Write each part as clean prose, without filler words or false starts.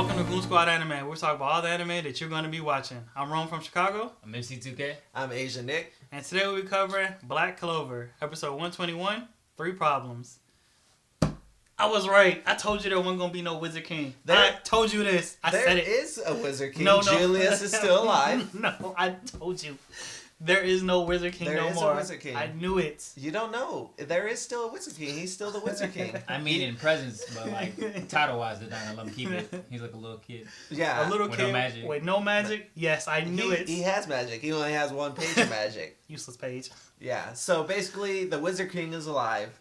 Welcome to Goon Squad Anime. We're talking about all the anime that you're going to be watching. I'm Rome from Chicago. I'm MC2K. I'm Asian Nick. And today we'll be covering Black Clover, episode 121, 3 Problems. I was right. I told you there wasn't going to be no Wizard King. I told you this. I said it. There is a Wizard King. No. Julius is still alive. No, I told you. There is no Wizard King no more. There is a Wizard King. I knew it. You don't know. There is still a Wizard King. He's still the Wizard King. I mean, in presence, but like title-wise, they're not gonna let him keep it. He's like a little kid. Yeah. A little with kid no magic. with no magic? Yes, I knew it. He has magic. He only has one page of magic. Useless page. Yeah. So basically, the Wizard King is alive.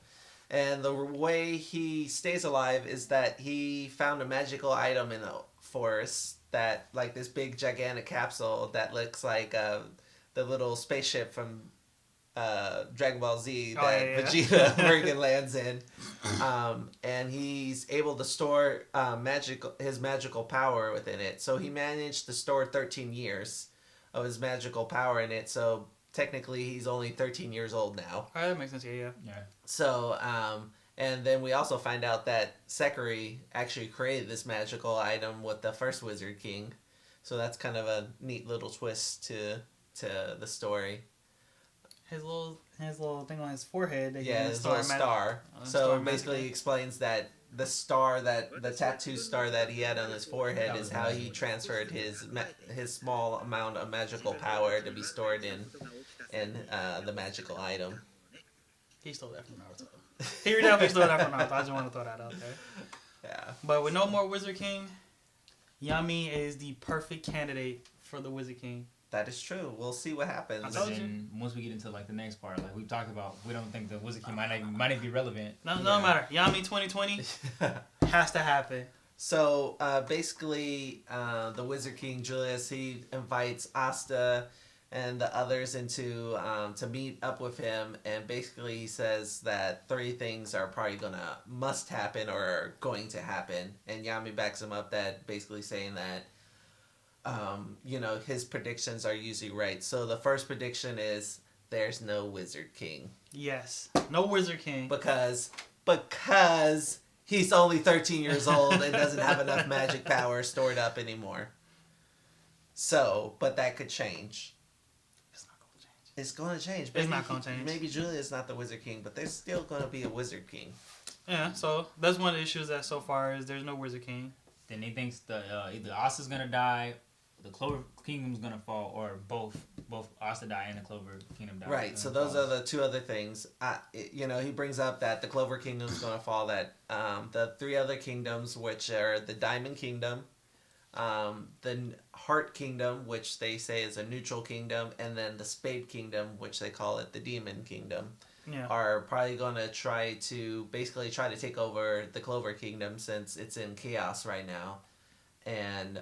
And the way he stays alive is that he found a magical item in the forest that, like this big gigantic capsule that looks like the little spaceship from Dragon Ball Z that Vegeta friggin' lands in. And he's able to store his magical power within it. So he managed to store 13 years of his magical power in it. So technically he's only 13 years old now. Alright, that makes sense. Yeah. So, and then we also find out that Sekiri actually created this magical item with the first Wizard King. So that's kind of a neat little twist to the story. His little thing on his forehead. His little star. So it basically explains that the tattoo star that he had on his forehead is how he transferred his small amount of magical power to be stored in the magical item. He stole that from Naruto. He definitely stole that from Naruto. I just want to throw that out there. Yeah. But with no more Wizard King, Yami is the perfect candidate for the Wizard King. That is true. We'll see what happens. But then once we get into like the next part, like we've talked about, we don't think the Wizard King might not be relevant. No matter. Yami 2020 has to happen. So basically, the Wizard King Julius, he invites Asta and the others into to meet up with him, and basically he says that 3 things are probably must happen or are going to happen, and Yami backs him up, that basically saying that his predictions are usually right. So the first prediction is there's no Wizard King. Yes, no Wizard King because he's only 13 years old and doesn't have enough magic power stored up anymore. So, but that could change. It's going to change. It's not going to change. Maybe Julia's not the Wizard King, but there's still going to be a Wizard King. Yeah, so that's one of the issues that so far is there's no Wizard King. Then he thinks either Asta's going to die, the Clover Kingdom's going to fall, or both Asta die and the Clover Kingdom die. Right, so those are the 2 other things. He brings up that the Clover Kingdom's going to fall, that the 3 other kingdoms, which are the Diamond Kingdom, the Heart Kingdom, which they say is a neutral kingdom, and then the Spade Kingdom, which they call it the Demon Kingdom, are probably going to try to take over the Clover Kingdom, since it's in chaos right now. And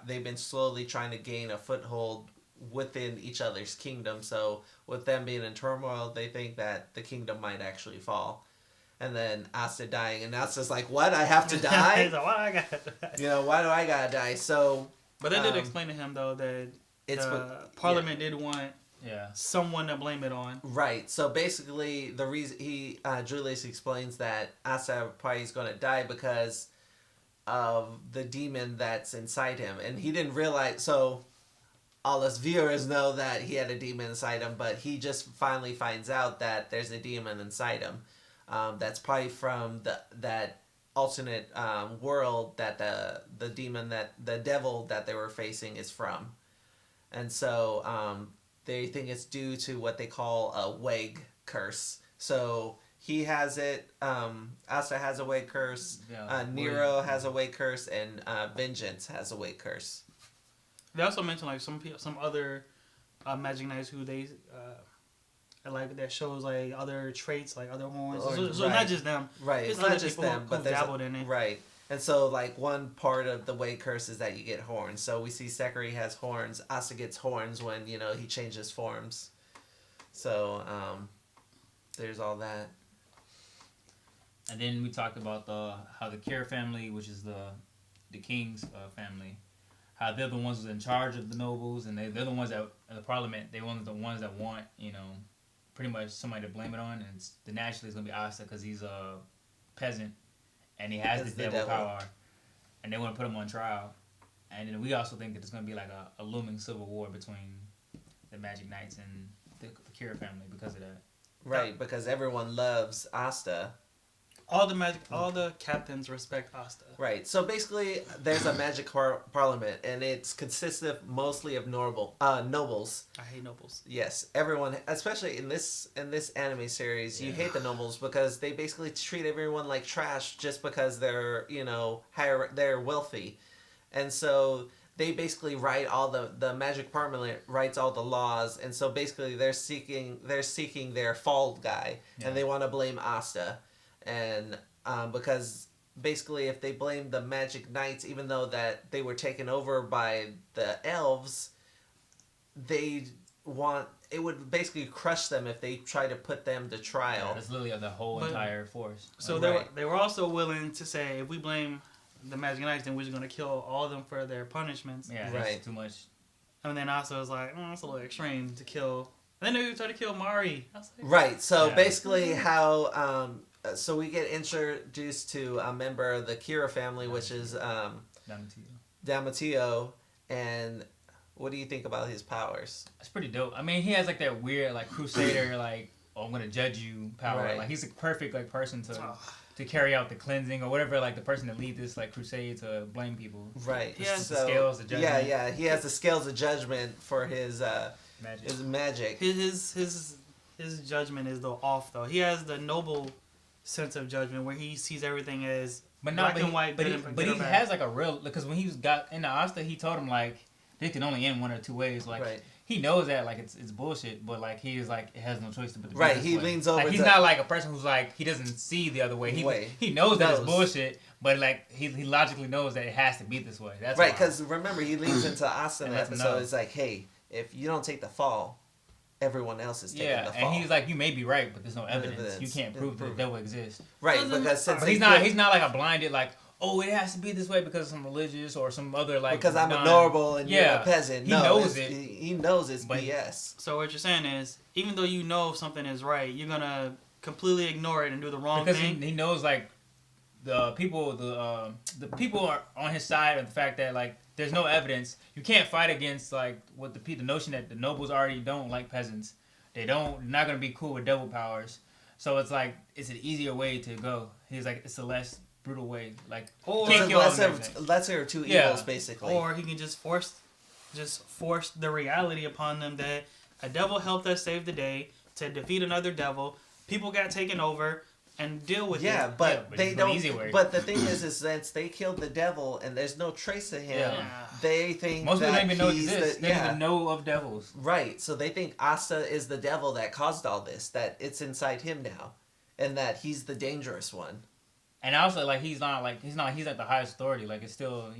they've been slowly trying to gain a foothold within each other's kingdom. So with them being in turmoil, they think that the kingdom might actually fall. And then Asta dying, and Asta's like, "What? I have to die? He's like, why I gotta die? Why do I gotta die?" So, but they did explain to him though that Parliament did want someone to blame it on. Right. So basically, the reason Julius explains that Asta probably is going to die because of the demon that's inside him, and he didn't realize. So all us viewers know that he had a demon inside him, but he just finally finds out that there's a demon inside him. That's probably from that alternate world that the demon, that the devil that they were facing is from, and so they think it's due to what they call a Weg curse. So he has it. Asta has a Weg curse. Nero has a Weg curse, and Vengeance has a Weg curse. They also mentioned like some other Magic Knights who they like that shows like other traits, like other horns. So not just them. Right. It's not just them, but there's dabbled in it. Right. And so like one part of the Weg curse is that you get horns. So we see Sekiri has horns. Asta gets horns when he changes forms. So there's all that. And then we talked about how the Kira family, which is the king's family, how they're the ones who's in charge of the nobles, and they're the ones that in the parliament. They're the ones that want pretty much somebody to blame it on, and naturally it's gonna be Asta because he's a peasant and he has the devil power. and they want to put him on trial. And then we also think that there's going to be like a looming civil war between the Magic Knights and the Kira family because of that. Right, because everyone loves Asta. All the captains respect Asta. Right, so basically, there's a magic parliament, and it's consisted mostly of nobles. I hate nobles. Yes, everyone, especially in this anime series, you hate the nobles because they basically treat everyone like trash just because they're they're wealthy, and so they basically write all the magic parliament writes all the laws, and so basically they're seeking their fall guy, and they want to blame Asta. And because basically if they blame the Magic Knights, even though that they were taken over by the elves, it would basically crush them if they try to put them to trial. Yeah, that's literally the whole entire force. So they were also willing to say, if we blame the Magic Knights, then we're just going to kill all of them for their punishments. Yeah, that's too much. And then Asta was like, that's a little extreme to kill. And then they tried to kill Mari. I was like, right, so basically how... so we get introduced to a member of the Kira family, which is Damatio. And what do you think about his powers? It's pretty dope. I mean, he has like that weird like crusader like, I'm gonna judge you power. Right. Like he's a perfect like person to carry out the cleansing or whatever, like the person to lead this like crusade to blame people. Right. He has the scales of judgment. Yeah. He has the scales of judgment for his magic. His judgment is off though. He has the noble sense of judgment where he sees everything as black and white. But he has like a real, because when he got into Asta, he told him like this can only end one or two ways. Like he knows that like it's bullshit, but like he is like it has no choice to put the right. He leans over. Like, he's not like a person who's like he doesn't see the other way. He knows that it's bullshit, but like he logically knows that it has to be this way. That's right. Because remember, he leans into Asta in the episode. No. It's like, hey, if you don't take the fall, everyone else is taking the fall. And he's like, you may be right, but there's no evidence. You can't prove that the devil exists. Right, because since he's not like a blinded like, oh, it has to be this way because of some religious or some other like. Because I'm a noble and you're a peasant. He knows it. He knows it's BS. So what you're saying is, even though you know if something is right, you're gonna completely ignore it and do the wrong thing. He knows like the people are on his side of the fact that like there's no evidence. You can't fight against like what the notion that the nobles already don't like peasants. They're not gonna be cool with devil powers. So it's like it's an easier way to go. He's like it's a less brutal way. Like lesser of two evils basically. Or he can just force the reality upon them that a devil helped us save the day to defeat another devil. People got taken over. And deal with it. But they don't. But the thing is since they killed the devil and there's no trace of him, they think most people don't even know he's exists. They don't even know of devils. Right. So they think Asta is the devil that caused all this. That it's inside him now, and that he's the dangerous one. And also, like he's like the highest authority. Like it's still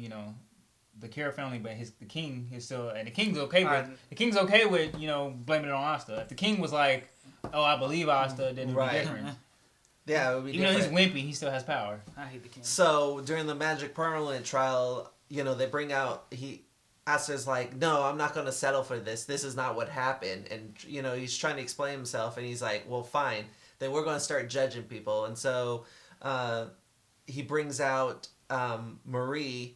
the Kira family, but the king is still, and the king's okay with blaming it on Asta. If the king was like, oh, I believe Asta, then it'd be different. Yeah, it would be even though he's wimpy, he still has power. I hate the king. So during the Magic Parliament trial, they bring out Asta's like, no, I'm not going to settle for this. This is not what happened, and he's trying to explain himself, and he's like, well, fine, then we're going to start judging people, and so he brings out Marie,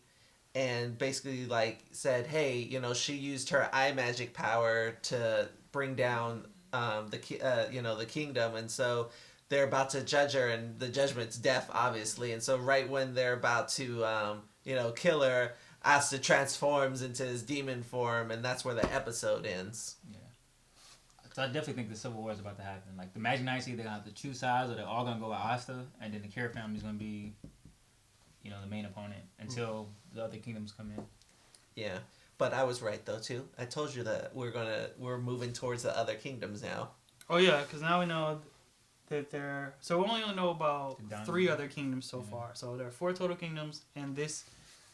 and basically like said, hey, she used her eye magic power to bring down the kingdom, and so. They're about to judge her, and the judgment's death, obviously. And so right when they're about to, kill her, Asta transforms into his demon form, and that's where the episode ends. Yeah. So I definitely think the Civil War is about to happen. Like, the Magic Knights either going to have to choose sides, or they're all going to go with Asta, and then the Kira family is going to be, the main opponent until the other kingdoms come in. Yeah. But I was right, though, too. I told you that we're moving towards the other kingdoms now. Oh, yeah, because now we know... So we only know about 3 other kingdoms so far. So there are 4 total kingdoms in this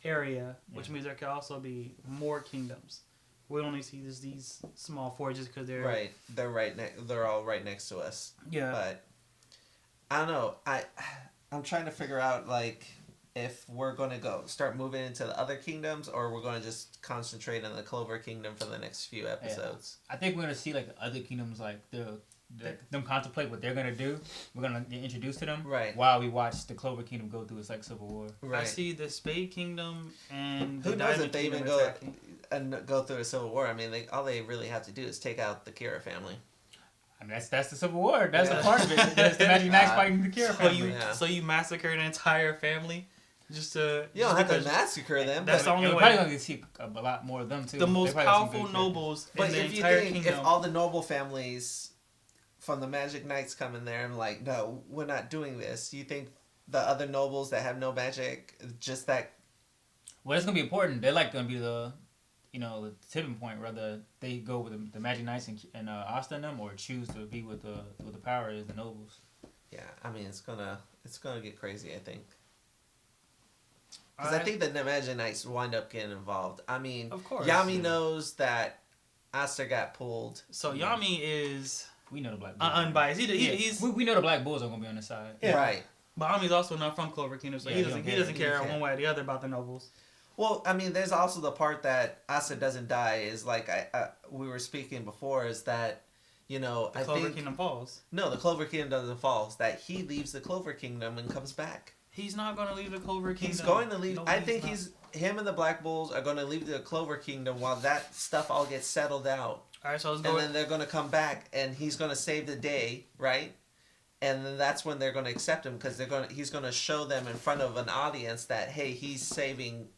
area, which means there could also be more kingdoms. We only see these small 4 just because they're right. They're all right next to us. Yeah. But I don't know. I'm trying to figure out like if we're going to start moving into the other kingdoms, or we're going to just concentrate on the Clover Kingdom for the next few episodes. Yeah. I think we're going to see like the other kingdoms, like the them contemplate what they're gonna do. We're gonna get introduced to them, Right. While we watch the Clover Kingdom go through its like civil war. Right. I see the Spade Kingdom and Who the knows Diamond if they even Kingdom go attacking. and go through a civil war? I mean, all they really have to do is take out the Kira family. I mean, that's the civil war. That's Yeah. the part of it. That's the Magic Knights fighting the Kira family. So you massacre an entire family just to. You don't have to massacre them. That's but, the only we're way. probably gonna see a lot more of them too. The most They probably have some powerful good nobles but in the if you entire think kingdom. if all the noble families from the Magic Knights come in there and like, no, we're not doing this. You think the other nobles that have no magic, just that? Well, it's gonna be important. They're like gonna be the tipping point. Whether they go with the Magic Knights and Asta and them, or choose to be with the power is the nobles. Yeah, I mean, it's gonna get crazy. I think. Because I think the Magic Knights wind up getting involved. I mean, of course, Yami knows that Asta got pulled. So Yami is We know the Black Bulls. unbiased. He's we know the Black Bulls are gonna be on the side. Yeah. Right. But Yami's also not from Clover Kingdom, so Yeah, he he doesn't don't care. care one way or the other about the nobles. Well, I mean, there's also the part that Asta doesn't die is like we were speaking before is that, The Clover I think Kingdom falls. no, the Clover Kingdom doesn't fall. That he leaves the Clover Kingdom and comes back. He's not going to leave the Clover Kingdom. He's going to leave. No, I think not. him and the Black Bulls are going to leave the Clover Kingdom while that stuff all gets settled out. All right, so let's And go. then they're going to come back, and he's going to save the day, right? And then that's when they're going to accept him because he's going to show them in front of an audience that hey, he's saving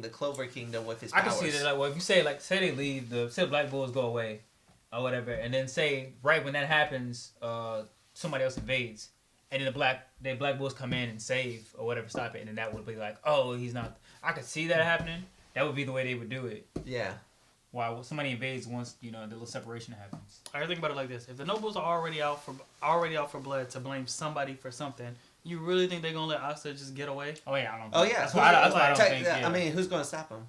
the Clover Kingdom with his powers. I can see that. Like, well, if you say they leave say the Black Bulls go away, or whatever, and then say right when that happens, somebody else invades, and then the Black Bulls come in and save or whatever, stop it, and then that would be like, oh, he's not. I could see that happening. That would be the way they would do it. Yeah. While somebody invades once the little separation happens. I think about it like this: if the nobles are already out for blood to blame somebody for something, you really think they're gonna let Asta just get away? Oh yeah, I don't. Oh yeah. That's why I don't think. Yeah. I mean, who's going to stop him?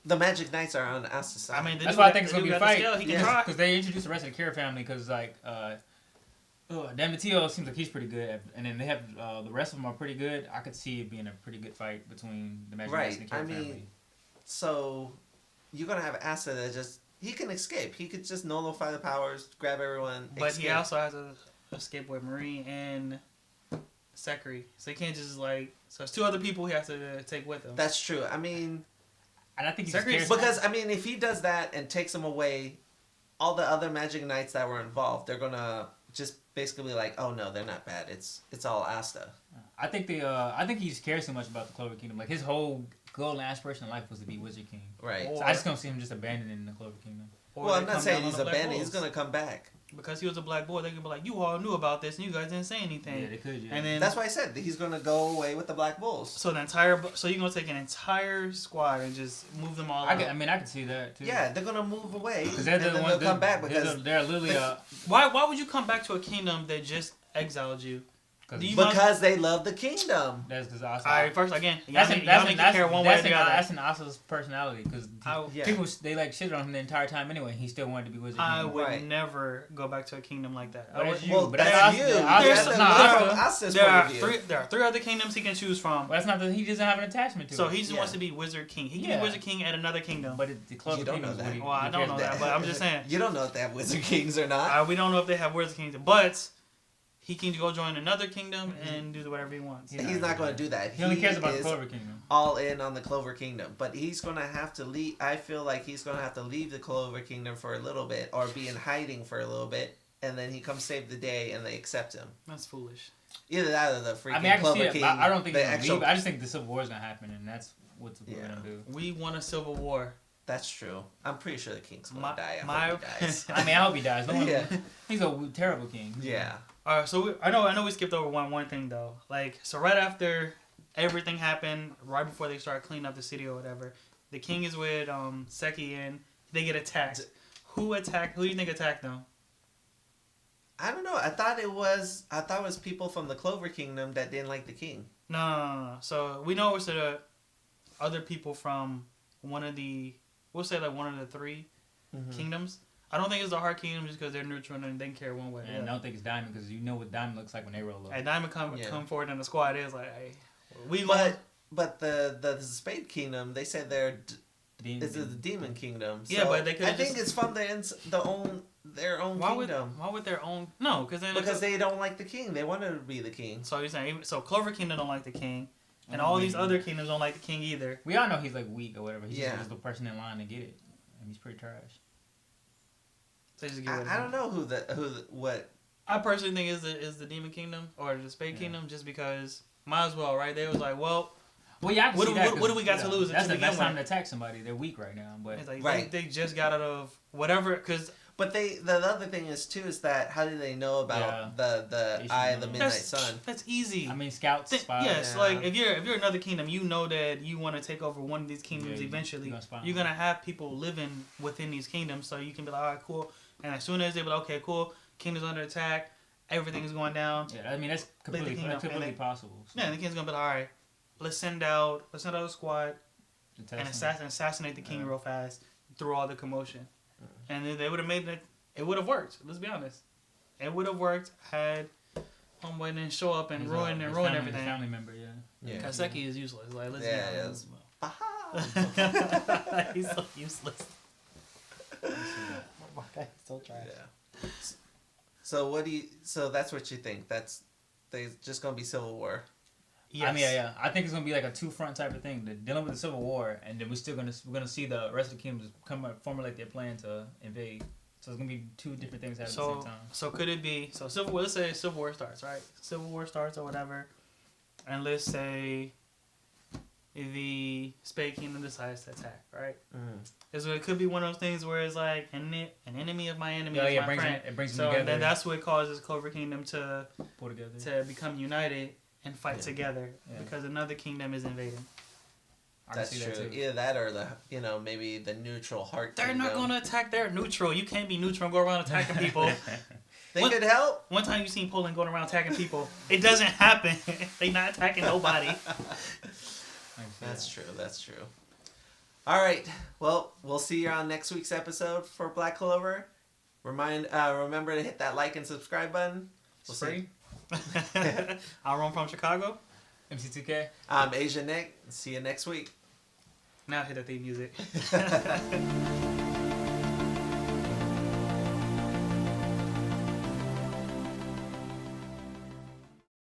The Magic Knights are on Asta's side. I mean, That's why I think it's gonna be a fight. He can try. Because they introduced the rest of the Kira family. Because like, Dan Mateo seems like he's pretty good, and then they have the rest of them are pretty good. I could see it being a pretty good fight between the Magic Knights and the Kira family. So you're gonna have Asta that he can escape. He could just nullify the powers, grab everyone. But escape. he also has to escape with Marine and Sekri, so he can't just So there's two other people he has to take with him. That's true. I mean, and I think because I mean, if he does that and takes them away, all the other Magic Knights that were involved, they're gonna just basically be like, oh no, they're not bad. It's all Asta. I think he just cares so much about the Clover Kingdom. Like his whole goal and aspiration in life was to be Wizard King. Right. So I just don't see him just abandoning the Clover Kingdom. Well, I'm not saying he's abandoned. He's gonna come back. Because he was a black boy, they could be like, you all knew about this and you guys didn't say anything. Yeah, they could. Yeah. And then That's why I said he's gonna go away with the Black Bulls. so you're gonna take an entire squad and just move them all out. I could see that too. Yeah, they're gonna move away, because and then they'll come back because they're literally Why would you come back to a kingdom that just exiled you? because they love the kingdom. That's because Asta. All right, first again, That's care one way or the other. That's an Asta's personality because Yeah. people they like shitted on him the entire time anyway. He still wanted to be Wizard King. I would Right. never go back to a kingdom like that. But I that's would- you. Well, But that's that's you. Asta. You have Asta- to no, look Asta- from Asta's there point are of view. three other kingdoms he can choose from. Well, that's not that he doesn't have an attachment to. So it. he just Yeah. wants to be Wizard King. He can Yeah. be Wizard King at another kingdom. But the Clover You don't Kingdom know is that. what he. Well, I he don't cares know about. that, but I'm just saying. You don't know if they have Wizard Kings or not. We don't know if they have Wizard Kingdom, but he can go join another kingdom and do whatever he wants. Yeah. He's not going to do that. He only cares about the is Clover Kingdom. all in on the Clover Kingdom, but he's going to have to leave. I feel like he's going to have to leave the Clover Kingdom for a little bit, or be in hiding for a little bit, and then he comes save the day, and they accept him. That's foolish. Either that or the freaking I mean, I can Clover see it. King. But I don't think the he's gonna actual- leave. I just think the Civil War is gonna happen, and that's what we're gonna do. We want a civil war. That's true. I'm pretty sure the king's going My- to die. I my- hope he dies. I mean, I hope he dies. No one, Yeah. He's a terrible king. Yeah. All right, so I know we skipped over one thing though. So right after everything happened, right before they start cleaning up the city or whatever, the king is with Seki and they get attacked. Who do you think attacked them? I don't know. I thought it was people from the Clover Kingdom that didn't like the king. No. So we know it was the other people from one of the three kingdoms. I don't think it's the Heart Kingdom just because they're neutral and they don't care one way. And I don't think it's Diamond because you know what Diamond looks like when they roll up. Hey, Diamond come forward in the squad. It's like, hey, But the Spade Kingdom, they said they're it's the Demon Kingdom. So Yeah, but they I could've think just- it's from the their own Why kingdom. why would their own? No, Because they don't like the king. They wanted to be the king. So you're saying Clover Kingdom don't like the king, and all these other kingdoms don't like the king either. We all know he's like weak or whatever. He's just the person in line to get it, and he's pretty trash. So just get rid of I him. don't know what. I personally think is the Demon Kingdom or the Spade Kingdom, just because might as well, right? They was like, well, yeah, I can see that, what do we got to lose? That's the best time to attack somebody. They're weak right now, but it's like, right. they just got out of whatever, because. But the other thing is too is that how do they know about the Eye of the Midnight Sun? That's easy. I mean, scouts, spies. Yes, like if you're another kingdom, you know that you want to take over one of these kingdoms eventually. You're gonna have people living within these kingdoms, so you can be like, all right, cool. And as soon as they be like, okay, cool, kingdom's under attack, everything is going down. Yeah, I mean that's completely possible. So. Yeah, the king's gonna be like, all right, let's send out a squad and assassinate the king real fast through all the commotion. And then they would have made it. It would have worked. Let's be honest. It would have worked had Homeboy didn't show up and ruin everything. Family member, yeah. Kaseki is useless. Like, let's be honest. He's so useless. My guy's so trash. Yeah. So what do you? So that's what you think? There's just gonna be civil war. Yes. I mean, yeah. I think it's gonna be like a two-front type of thing. They're dealing with the civil war, and then we're gonna see the rest of the kingdoms formulate their plan to invade. So it's gonna be two different things happening at the same time. So could it be civil war? Let's say civil war starts, right? Civil war starts or whatever, and let's say the Spade Kingdom decides to attack, right? Mm-hmm. So it could be one of those things where it's like an enemy of my enemy is my friend. It brings them together. Then that's what causes Clover Kingdom to pull together, to become united and fight together because another kingdom is invading. That's true. Either that or maybe the neutral heart. They're not going to attack. They're neutral. You can't be neutral and go around attacking people. They could help. One time you seen Poland going around attacking people. It doesn't happen. They not attacking nobody. That's true. That's true. All right. Well, we'll see you on next week's episode for Black Clover. Remember to hit that like and subscribe button. We'll see. I'll run from Chicago. MC2K. I'm Asia Nick. See you next week. Now hit the theme music.